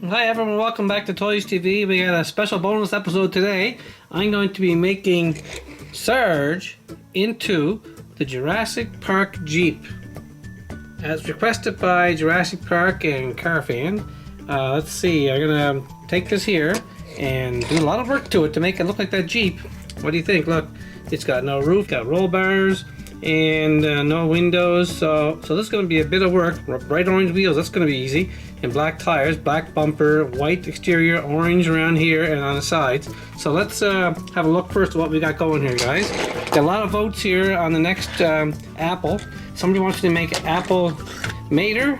Hi everyone, welcome back to Toys TV. We got a special bonus episode today. I'm going to be making Sarge into the Jurassic Park Jeep. As requested by Jurassic Park and Car Fan. Let's see, I'm gonna take this here and do a lot of work to it to make it look like that Jeep. What do you think? Look, it's got no roof, got roll bars, and no windows, so this is going to be a bit of work. Bright orange wheels, that's going to be easy, and black tires, black bumper, white exterior, orange around here and on the sides. So let's have a look first at what we got going here, guys. Got a lot of votes here on the next apple. Somebody wants me to make apple Mater,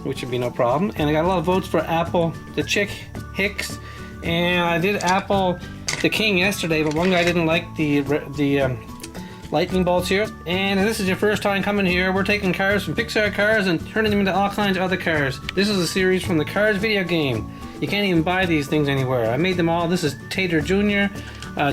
which would be no problem, and I got a lot of votes for apple the Chick Hicks, and I did apple the King yesterday, but one guy didn't like the lightning bolts here. And if this is your first time coming here, we're taking cars from Pixar cars and turning them into all kinds of other cars. This is a series from the Cars video game. You can't even buy these things anywhere. I made them all. This is Tater Jr.,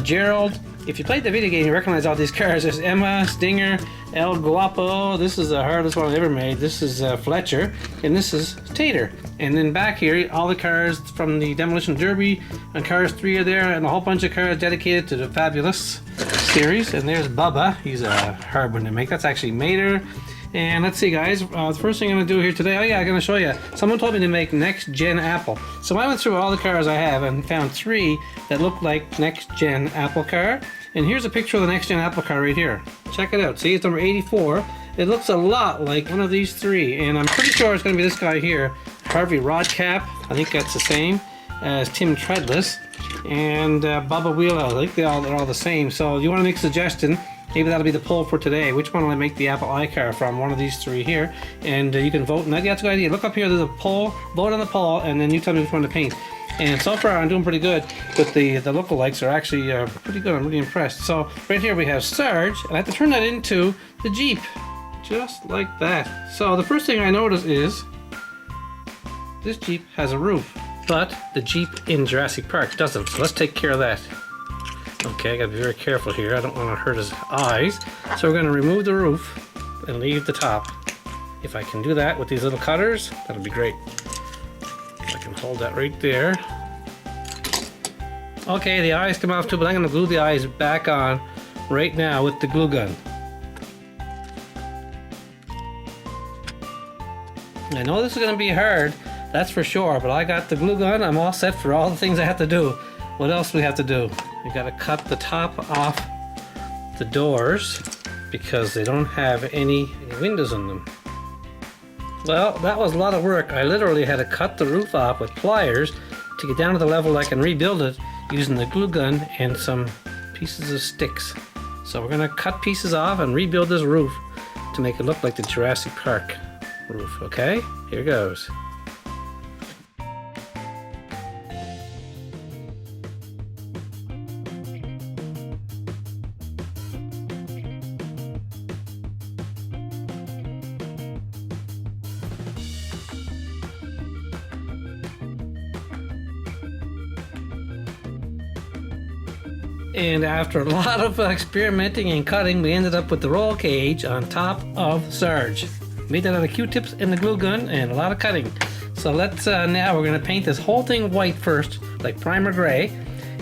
Gerald. If you played the video game, you recognize all these cars. There's Emma, Stinger, El Guapo. This is the hardest one I ever made. This is Fletcher, and this is Tater. And then back here, all the cars from the Demolition Derby and Cars 3 are there, and a whole bunch of cars dedicated to the Fabulous series. And there's Bubba. He's a hard one to make. That's actually Mater. And let's see, guys, the first thing I'm going to do here today, I'm going to show you. Someone told me to make Next Gen Apple. So I went through all the cars I have and found 3 that look like Next Gen Apple car. And here's a picture of the Next Gen Apple car right here. Check it out. See, it's number 84. It looks a lot like one of these 3. And I'm pretty sure it's going to be this guy here, Harvey Rodcap. I think that's the same as Tim Treadless. And Bubba Wheeler. I think they're all the same. So you want to make a suggestion? Maybe that'll be the poll for today. Which one will I make the Apple iCar from? One of these 3 here. And you can vote. And that's a good idea. Look up here, there's a poll. Vote on the poll, and then you tell me which one to paint. And so far, I'm doing pretty good. But the lookalikes are actually pretty good. I'm really impressed. So right here we have Sarge. And I have to turn that into the Jeep. Just like that. So the first thing I notice is this Jeep has a roof. But the Jeep in Jurassic Park doesn't. So let's take care of that. Okay, I gotta be very careful here. I don't want to hurt his eyes. So we're gonna remove the roof and leave the top. If I can do that with these little cutters, that'll be great. I can hold that right there. Okay, the eyes come off too, but I'm gonna glue the eyes back on right now with the glue gun. I know this is gonna be hard, that's for sure, but I got the glue gun. I'm all set for all the things I have to do. What else do we have to do? We gotta cut the top off the doors because they don't have any windows in them. Well, that was a lot of work. I literally had to cut the roof off with pliers to get down to the level I can rebuild it using the glue gun and some pieces of sticks. So we're gonna cut pieces off and rebuild this roof to make it look like the Jurassic Park roof, okay? Here goes. And after a lot of experimenting and cutting, we ended up with the roll cage on top of Sarge. Made that out of Q-tips and the glue gun and a lot of cutting. So let's now we're gonna paint this whole thing white first, like primer gray,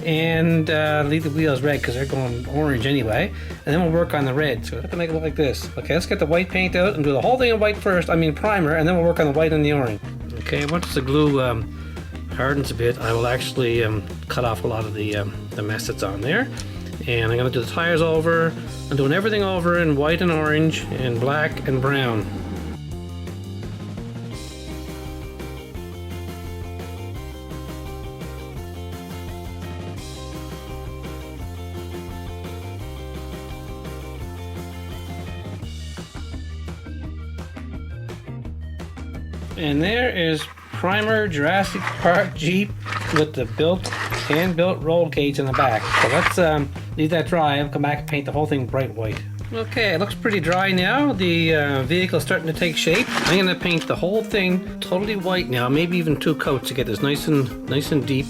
and leave the wheels red because they're going orange anyway. And then we'll work on the red. So we're gonna make it look like this. Okay, let's get the white paint out and do the whole thing in white first. I mean primer, and then we'll work on the white and the orange. Okay, once the glue hardens a bit, I will actually cut off a lot of the mess that's on there. And I'm going to do the tires over. I'm doing everything over in white and orange and black and brown. And there is primer Jurassic Park Jeep with the hand-built roll cage in the back. So let's leave that dry and come back and paint the whole thing bright white. Okay, it looks pretty dry now. The vehicle's starting to take shape. I'm gonna paint the whole thing totally white now, maybe even 2 coats to get this nice and deep,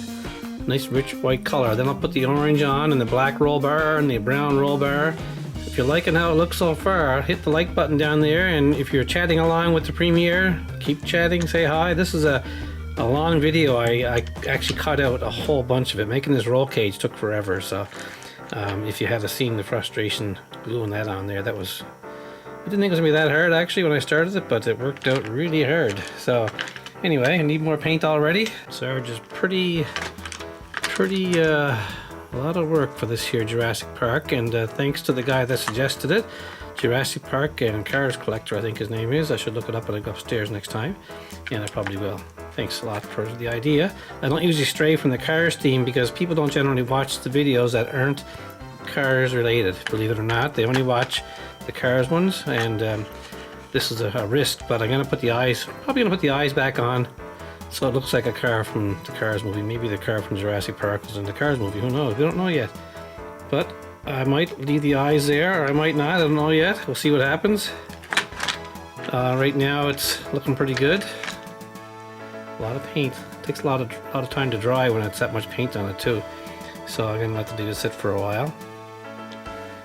nice rich white color. Then I'll put the orange on and the black roll bar and the brown roll bar. If you're liking how it looks so far, hit the like button down there, and if you're chatting along with the premiere, keep chatting, say hi. This is a a long video. I actually cut out a whole bunch of it. Making this roll cage took forever, so if you had seen the frustration gluing that on there, I didn't think it was gonna be that hard actually when I started it, but it worked out really hard. So anyway, I need more paint already. Sarge is pretty a lot of work for this here Jurassic Park, and thanks to the guy that suggested it, Jurassic Park and Cars Collector, I think his name is. I should look it up when I go upstairs next time, and I probably will. Thanks a lot for the idea. I don't usually stray from the Cars theme because people don't generally watch the videos that aren't Cars related, believe it or not. They only watch the Cars ones, and this is a risk, but I'm gonna put the eyes, probably gonna put the eyes back on so it looks like a car from the Cars movie. Maybe the car from Jurassic Park was in the Cars movie, who knows? We don't know yet. But I might leave the eyes there, or I might not, I don't know yet. We'll see what happens. Right now it's looking pretty good. A lot of paint. It takes a lot of time to dry when it's that much paint on it too. So I'm gonna have to do this sit for a while.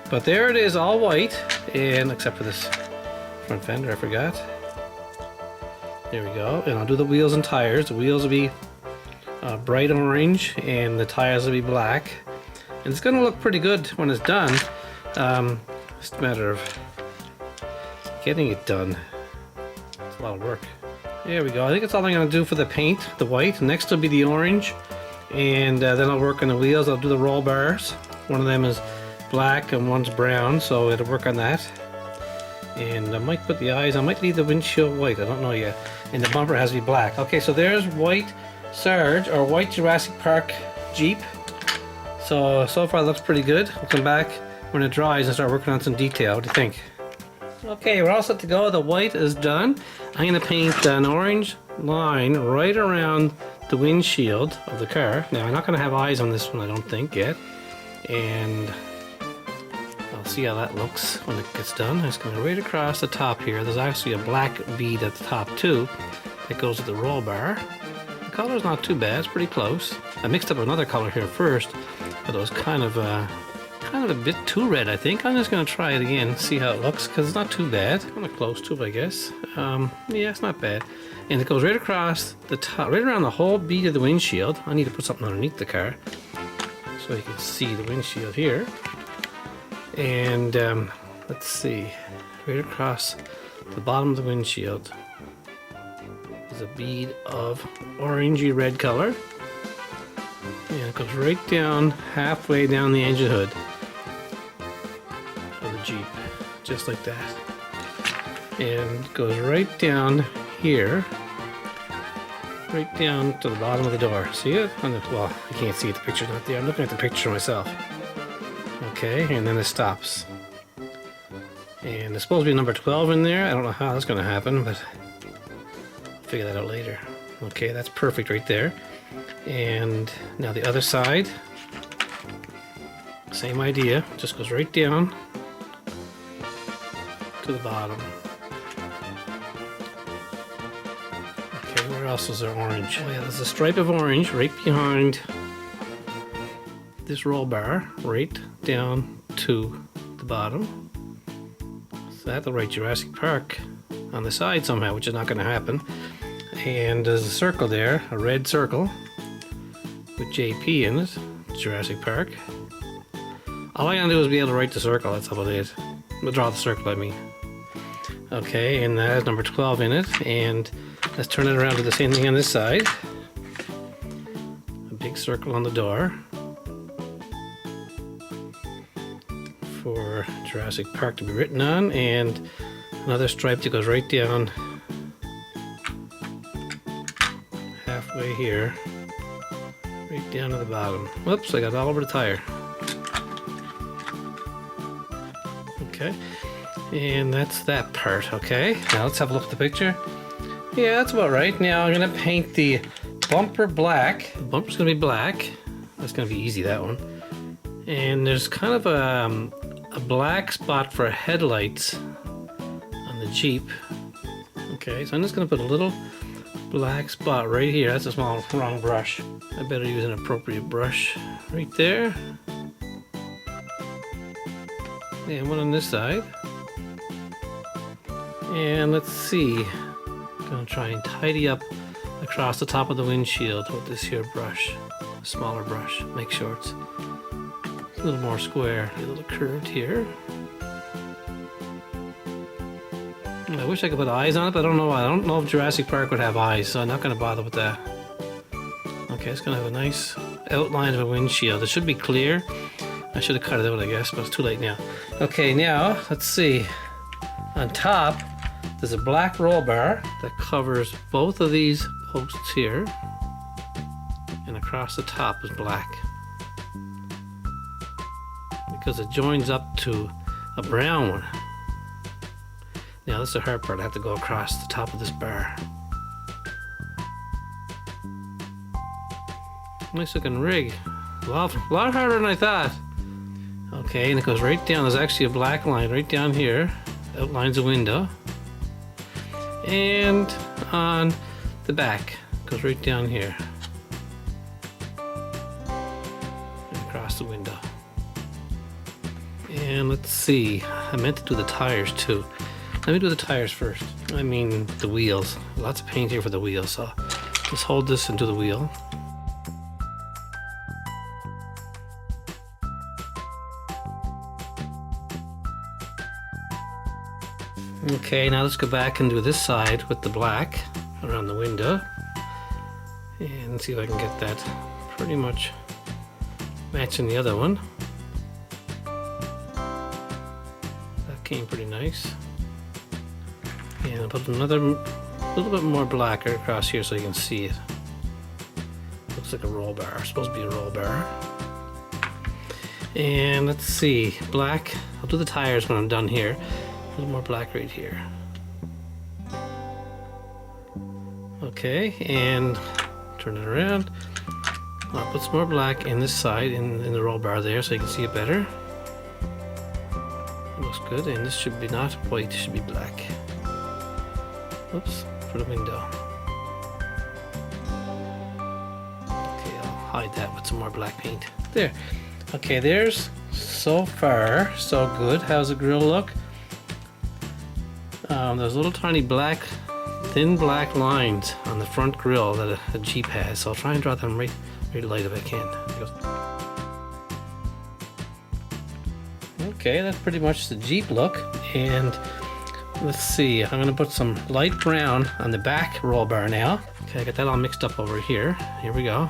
But there it is, all white, and except for this front fender, I forgot. There we go, and I'll do the wheels and tires. The wheels will be bright orange, and the tires will be black. And it's gonna look pretty good when it's done. It's a matter of getting it done. It's a lot of work. There we go. I think that's all I'm gonna do for the paint, the white. Next will be the orange, and then I'll work on the wheels. I'll do the roll bars. One of them is black and one's brown, so it'll work on that. And I might put the eyes, I might leave the windshield white, I don't know yet. And the bumper has to be black. Okay, so there's white Sarge, or white Jurassic Park Jeep. So far it looks pretty good. We'll come back when it dries and start working on some detail. What do you think? Okay, we're all set to go. The white is done. I'm gonna paint an orange line right around the windshield of the car. Now I'm not gonna have eyes on this one, I don't think yet. And I'll see how that looks when it gets done. I'm just going right across the top here. There's actually a black bead at the top too that goes with the roll bar. The color's not too bad, it's pretty close. I mixed up another color here first, but it was kind of a bit too red, I think. I'm just going to try it again, see how it looks, because it's not too bad. Kind of close to it, I guess. Yeah, it's not bad. And it goes right across the top, right around the whole bead of the windshield. I need to put something underneath the car so you can see the windshield here. And let's see, right across the bottom of the windshield is a bead of orangey red color, and it goes right down, halfway down the engine hood of the Jeep, just like that, and it goes right down here, right down to the bottom of the door. See it? Well, you can't see it, the picture's not there. I'm looking at the picture myself. Okay, and then it stops. And there's supposed to be number 12 in there. I don't know how that's going to happen, but I'll figure that out later. Okay, that's perfect right there. And now the other side, same idea, just goes right down to the bottom. Okay, where else is there orange? Oh yeah, there's a stripe of orange right behind this roll bar, right down to the bottom. So that'll write Jurassic Park on the side somehow, which is not going to happen. And there's a circle there, a red circle with JP in it, Jurassic Park. All I gotta do is be able to write the circle, that's all it is. We'll draw the circle, I mean. Okay, and that has number 12 in it, and let's turn it around to the same thing on this side. A big circle on the door for Jurassic Park to be written on, and another stripe that goes right down halfway here, right down to the bottom. Whoops, I got it all over the tire. Okay, and that's that part. Okay, now let's have a look at the picture. Yeah, that's about right. Now I'm gonna paint the bumper black. The bumper's gonna be black. That's gonna be easy, that one. And there's kind of a black spot for headlights on the Jeep. Okay, so I'm just gonna put a little black spot right here. That's a small wrong brush. I better use an appropriate brush right there. And one on this side. And let's see. I'm gonna try and tidy up across the top of the windshield with this here brush, a smaller brush. Make sure it's a little more square, a little curved here. I wish I could put eyes on it, but I don't know why. I don't know if Jurassic Park would have eyes, so I'm not going to bother with that. Okay, it's going to have a nice outline of a windshield. It should be clear. I should have cut it out, I guess, but it's too late now. Okay, now, let's see. On top, there's a black roll bar that covers both of these posts here. And across the top is black. Because it joins up to a brown one. Now, this is the hard part. I have to go across the top of this bar. Nice looking rig. A lot harder than I thought. Okay, and it goes right down. There's actually a black line right down here. Outlines a window. And on the back. Goes right down here. And across the window. And let's see. I meant to do the tires too. Let me do the tires first. I mean the wheels. Lots of paint here for the wheels, so just hold this and do the wheel. Okay, now let's go back and do this side with the black around the window. And see if I can get that pretty much matching the other one. That came pretty nice. And I'll put another little bit more black across here so you can see it. Looks like a roll bar. It's supposed to be a roll bar. And let's see, black. I'll do the tires when I'm done here. A little more black right here. Okay, and turn it around. I'll put some more black in this side, in the roll bar there, so you can see it better. It looks good, and this should be not white, it should be black. Oops, for the window. Okay, I'll hide that with some more black paint. There. Okay, there's so far, so good. How's the grill look? There's little tiny black, thin black lines on the front grill that a Jeep has, so I'll try and draw them right light if I can. Okay, that's pretty much the Jeep look, and let's see, I'm going to put some light brown on the back roll bar now. Okay, I got that all mixed up over here. Here we go.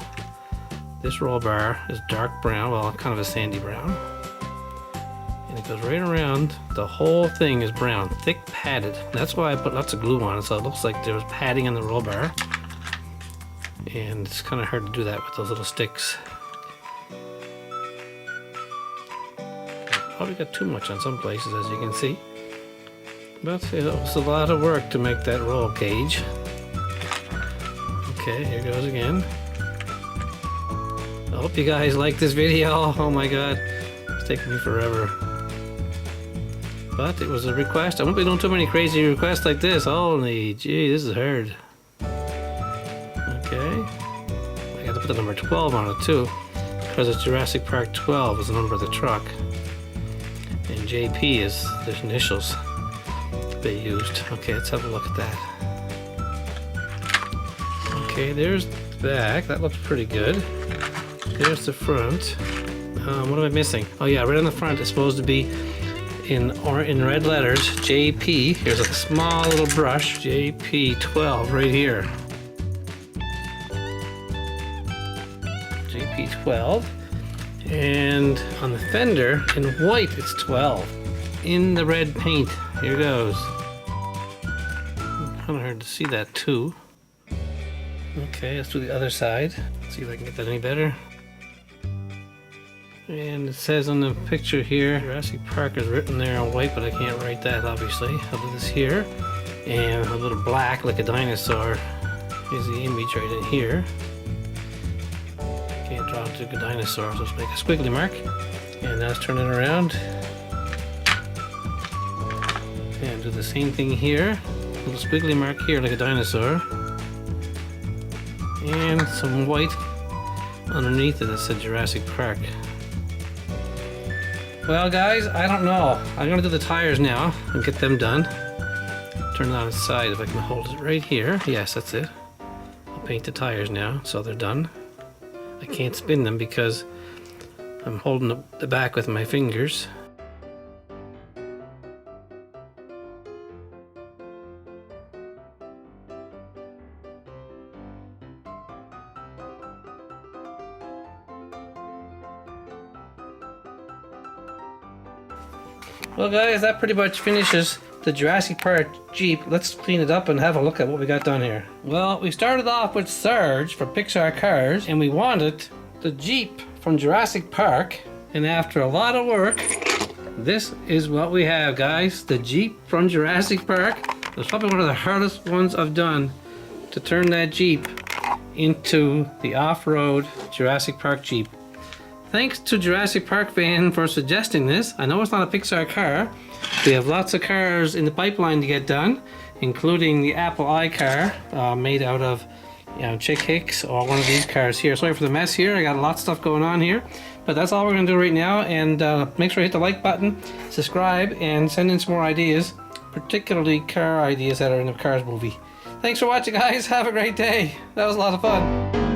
This roll bar is dark brown, well, kind of a sandy brown. And it goes right around, the whole thing is brown, thick padded. That's why I put lots of glue on it, so it looks like there was padding on the roll bar. And it's kind of hard to do that with those little sticks. Probably got too much on some places, as you can see. But it was a lot of work to make that roll cage. Okay, here goes again. I hope you guys like this video. Oh my god, it's taking me forever. But it was a request. I won't be doing too many crazy requests like this. Holy gee, this is hard. Okay. I got to put the number 12 on it too, because it's Jurassic Park 12 is the number of the truck. And JP is the initials they used. Okay, let's have a look at that. Okay, there's the back. That looks pretty good. There's the front. What am I missing? Oh yeah, right on the front it's supposed to be in red letters, JP. Here's a small little brush, JP 12 right here. JP 12. And on the fender, in white, it's 12. In the red paint, here goes. Kind of hard to see that too. Okay, let's do the other side. See if I can get that any better. And it says on the picture here, Jurassic Park is written there in white, but I can't write that obviously. I'll do this here. And a little black like a dinosaur. Here's the image right in here. Can't draw it like a dinosaur, so let's make a squiggly mark. And now let's turn it around. And do the same thing here. A little squiggly mark here like a dinosaur. And some white underneath it that said Jurassic Park. Well guys, I don't know. I'm gonna do the tires now and get them done. Turn it on its side if I can hold it right here. Yes, that's it. I'll paint the tires now, so they're done. I can't spin them because I'm holding up the back with my fingers. Well guys, that pretty much finishes the Jurassic Park Jeep. Let's clean it up and have a look at what we got done here. Well, we started off with Sarge for Pixar cars, and we wanted the Jeep from Jurassic Park. And after a lot of work, this is what we have, guys. The Jeep from Jurassic Park. It's probably one of the hardest ones I've done to turn that Jeep into the off-road Jurassic Park Jeep. Thanks to Jurassic Park fan for suggesting this. I know it's not a Pixar car. We have lots of cars in the pipeline to get done, including the Apple I car made out of Chick Hicks, or one of these cars here. Sorry for the mess here. I got a lot of stuff going on here, but that's all we're going to do right now. And make sure you hit the like button, subscribe, and send in some more ideas, particularly car ideas that are in the Cars movie. Thanks for watching, guys. Have a great day. That was a lot of fun.